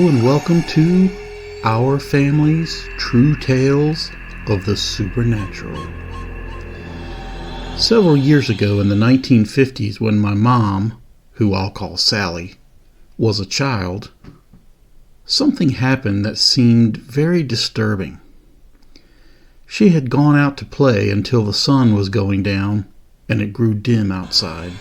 and welcome to Our Family's True Tales of the Supernatural. Several years ago in the 1950s, when my mom, who I'll call Sally, was a child, something happened that seemed very disturbing. She had gone out to play until the sun was going down and it grew dim outside.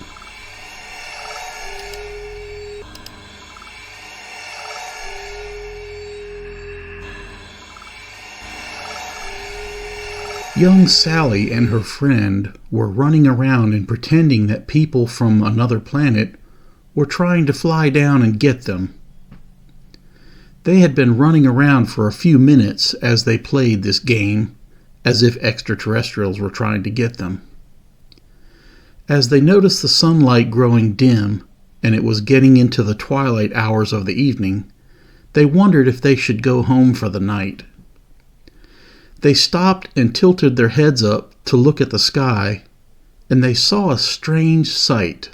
Young Sally and her friend were running around and pretending that people from another planet were trying to fly down and get them. They had been running around for a few minutes as they played this game, as if extraterrestrials were trying to get them. As they noticed the sunlight growing dim and it was getting into the twilight hours of the evening, they wondered if they should go home for the night. They stopped and tilted their heads up to look at the sky, and they saw a strange sight.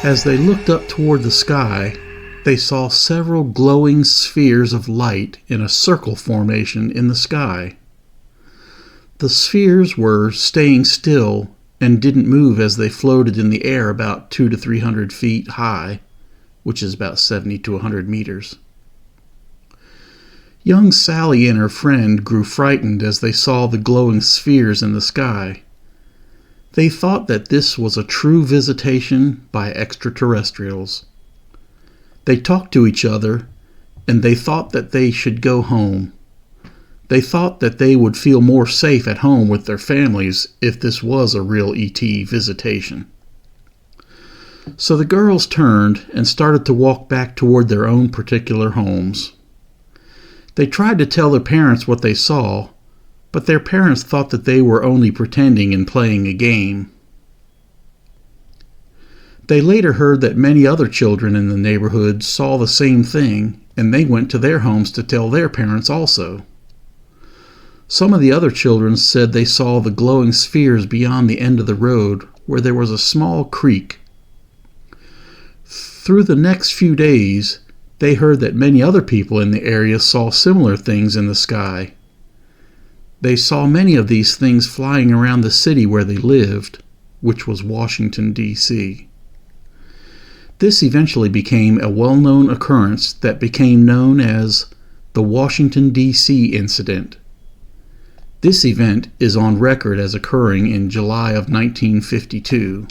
As they looked up toward the sky, they saw several glowing spheres of light in a circle formation in the sky. The spheres were staying still and didn't move as they floated in the air about 200 to 300 feet high, which is about 70 to 100 meters. Young Sally and her friend grew frightened as they saw the glowing spheres in the sky. They thought that this was a true visitation by extraterrestrials. They talked to each other, and they thought that they should go home. They thought that they would feel more safe at home with their families if this was a real ET visitation. So the girls turned and started to walk back toward their own particular homes. They tried to tell their parents what they saw, but their parents thought that they were only pretending and playing a game. They later heard that many other children in the neighborhood saw the same thing, and they went to their homes to tell their parents also. Some of the other children said they saw the glowing spheres beyond the end of the road where there was a small creek. Through the next few days, they heard that many other people in the area saw similar things in the sky. They saw many of these things flying around the city where they lived, which was Washington, D.C. This eventually became a well-known occurrence that became known as the Washington, D.C. incident. This event is on record as occurring in July of 1952.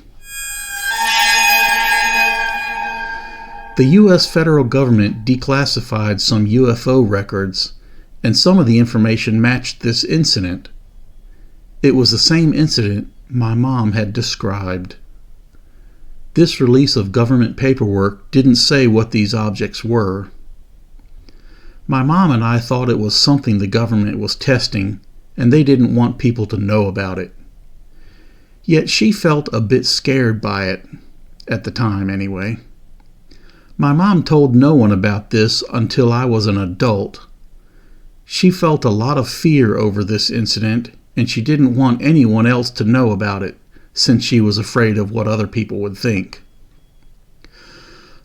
The U.S. federal government declassified some UFO records, and some of the information matched this incident. It was the same incident my mom had described. This release of government paperwork didn't say what these objects were. My mom and I thought it was something the government was testing, and they didn't want people to know about it. Yet she felt a bit scared by it, at the time anyway. My mom told no one about this until I was an adult. She felt a lot of fear over this incident, and she didn't want anyone else to know about it, since she was afraid of what other people would think.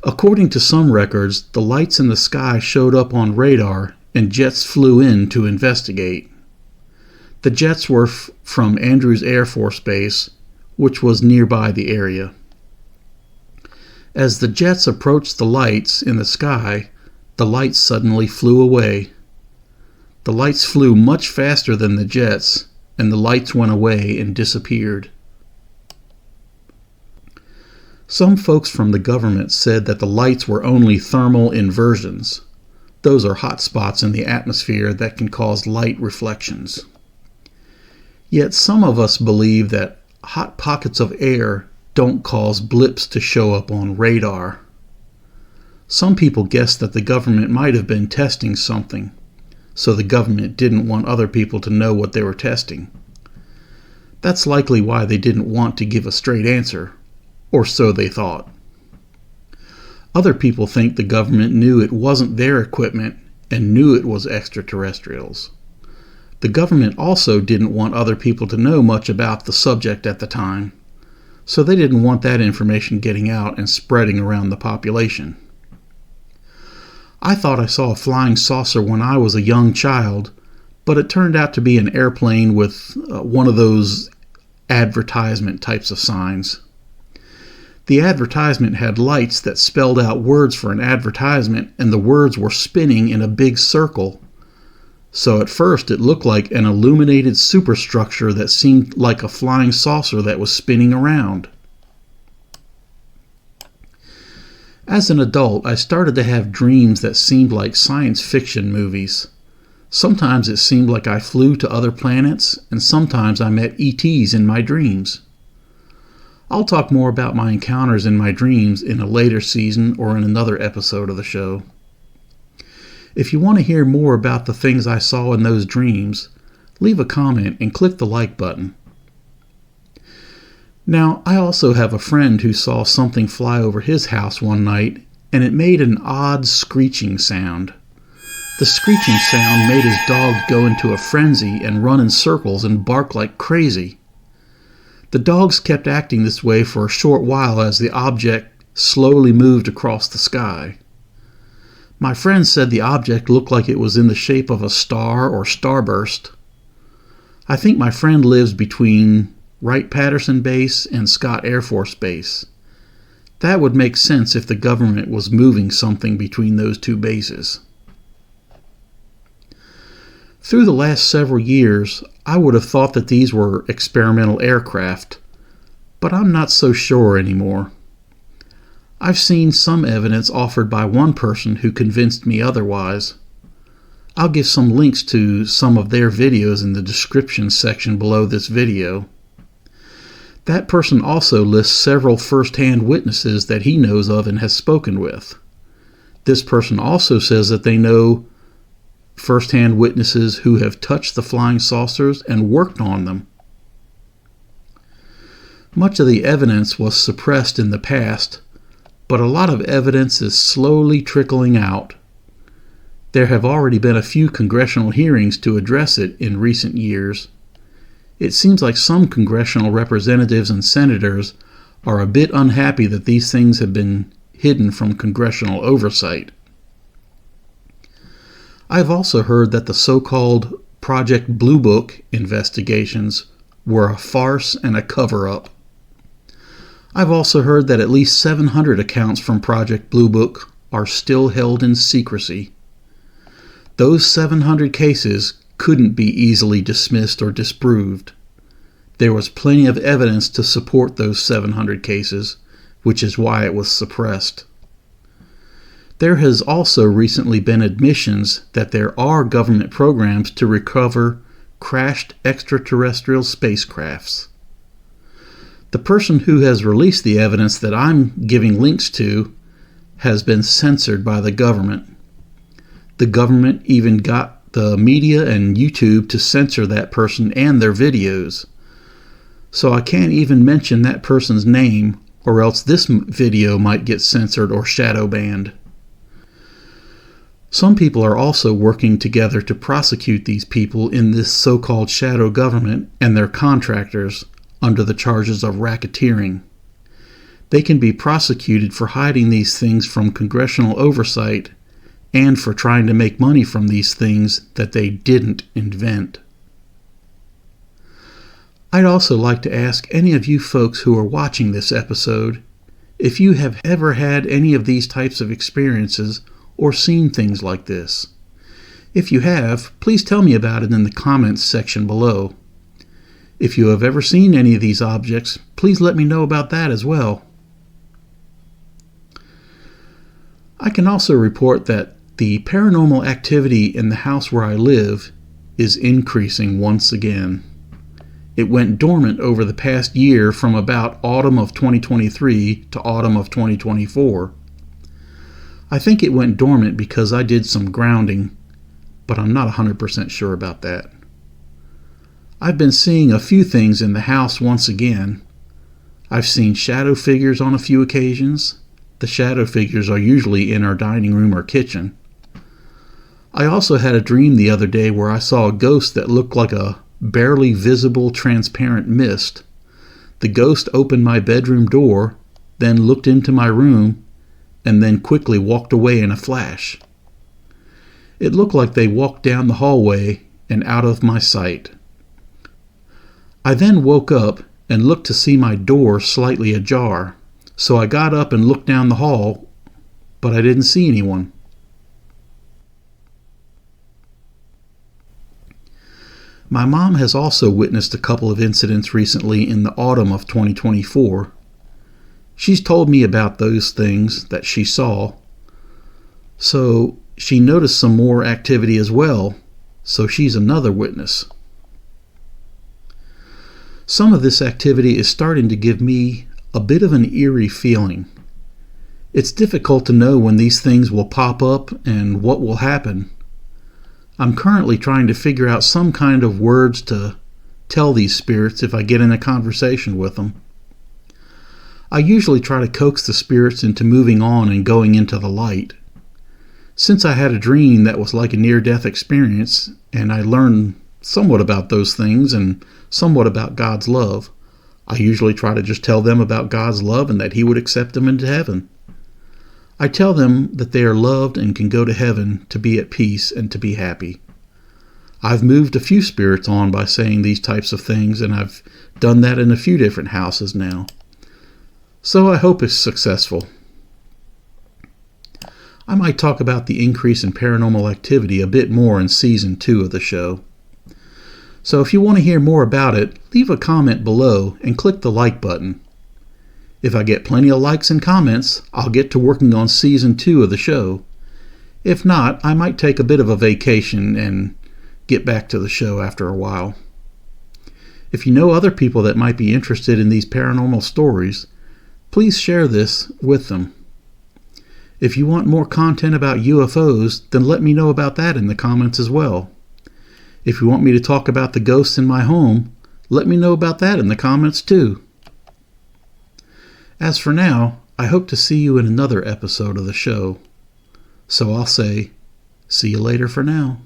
According to some records, the lights in the sky showed up on radar, and jets flew in to investigate. The jets were from Andrews Air Force Base, which was nearby the area. As the jets approached the lights in the sky, the lights suddenly flew away. The lights flew much faster than the jets, and the lights went away and disappeared. Some folks from the government said that the lights were only thermal inversions. Those are hot spots in the atmosphere that can cause light reflections. Yet some of us believe that hot pockets of air don't cause blips to show up on radar. Some people guess that the government might have been testing something, so the government didn't want other people to know what they were testing. That's likely why they didn't want to give a straight answer, or so they thought. Other people think the government knew it wasn't their equipment and knew it was extraterrestrials. The government also didn't want other people to know much about the subject at the time, so they didn't want that information getting out and spreading around the population. I thought I saw a flying saucer when I was a young child, but it turned out to be an airplane with one of those advertisement types of signs. The advertisement had lights that spelled out words for an advertisement, and the words were spinning in a big circle. So at first it looked like an illuminated superstructure that seemed like a flying saucer that was spinning around. As an adult, I started to have dreams that seemed like science fiction movies. Sometimes it seemed like I flew to other planets, and sometimes I met ETs in my dreams. I'll talk more about my encounters in my dreams in a later season or in another episode of the show. If you want to hear more about the things I saw in those dreams, leave a comment and click the like button. Now, I also have a friend who saw something fly over his house one night, and it made an odd screeching sound. The screeching sound made his dog go into a frenzy and run in circles and bark like crazy. The dogs kept acting this way for a short while as the object slowly moved across the sky. My friend said the object looked like it was in the shape of a star or starburst. I think my friend lives between Wright-Patterson Base and Scott Air Force Base. That would make sense if the government was moving something between those two bases. Through the last several years, I would have thought that these were experimental aircraft, but I'm not so sure anymore. I've seen some evidence offered by one person who convinced me otherwise. I'll give some links to some of their videos in the description section below this video. That person also lists several first-hand witnesses that he knows of and has spoken with. This person also says that they know first-hand witnesses who have touched the flying saucers and worked on them. Much of the evidence was suppressed in the past, but a lot of evidence is slowly trickling out. There have already been a few congressional hearings to address it in recent years. It seems like some congressional representatives and senators are a bit unhappy that these things have been hidden from congressional oversight. I've also heard that the so-called Project Blue Book investigations were a farce and a cover-up. I've also heard that at least 700 accounts from Project Blue Book are still held in secrecy. Those 700 cases couldn't be easily dismissed or disproved. There was plenty of evidence to support those 700 cases, which is why it was suppressed. There has also recently been admissions that there are government programs to recover crashed extraterrestrial spacecrafts. The person who has released the evidence that I'm giving links to has been censored by the government. The government even got the media and YouTube to censor that person and their videos. So I can't even mention that person's name, or else this video might get censored or shadow banned. Some people are also working together to prosecute these people in this so-called shadow government and their contractors under the charges of racketeering. They can be prosecuted for hiding these things from congressional oversight and for trying to make money from these things that they didn't invent. I'd also like to ask any of you folks who are watching this episode if you have ever had any of these types of experiences or seen things like this. If you have, please tell me about it in the comments section below. If you have ever seen any of these objects, please let me know about that as well. I can also report that the paranormal activity in the house where I live is increasing once again. It went dormant over the past year from about autumn of 2023 to autumn of 2024. I think it went dormant because I did some grounding, but I'm not 100% sure about that. I've been seeing a few things in the house once again. I've seen shadow figures on a few occasions. The shadow figures are usually in our dining room or kitchen. I also had a dream the other day where I saw a ghost that looked like a barely visible transparent mist. The ghost opened my bedroom door, then looked into my room, and then quickly walked away in a flash. It looked like they walked down the hallway and out of my sight. I then woke up and looked to see my door slightly ajar, so I got up and looked down the hall, but I didn't see anyone. My mom has also witnessed a couple of incidents recently in the autumn of 2024. She's told me about those things that she saw, so she noticed some more activity as well, so she's another witness. Some of this activity is starting to give me a bit of an eerie feeling. It's difficult to know when these things will pop up and what will happen. I'm currently trying to figure out some kind of words to tell these spirits if I get in a conversation with them. I usually try to coax the spirits into moving on and going into the light. Since I had a dream that was like a near-death experience, and I learned somewhat about those things and somewhat about God's love, I usually try to just tell them about God's love and that He would accept them into heaven. I tell them that they are loved and can go to heaven to be at peace and to be happy. I've moved a few spirits on by saying these types of things, and I've done that in a few different houses now. So I hope it's successful. I might talk about the increase in paranormal activity a bit more in Season 2 of the show. So if you want to hear more about it, leave a comment below and click the like button. If I get plenty of likes and comments, I'll get to working on Season 2 of the show. If not, I might take a bit of a vacation and get back to the show after a while. If you know other people that might be interested in these paranormal stories, please share this with them. If you want more content about UFOs, then let me know about that in the comments as well. If you want me to talk about the ghosts in my home, let me know about that in the comments too. As for now, I hope to see you in another episode of the show. So I'll say, see you later for now.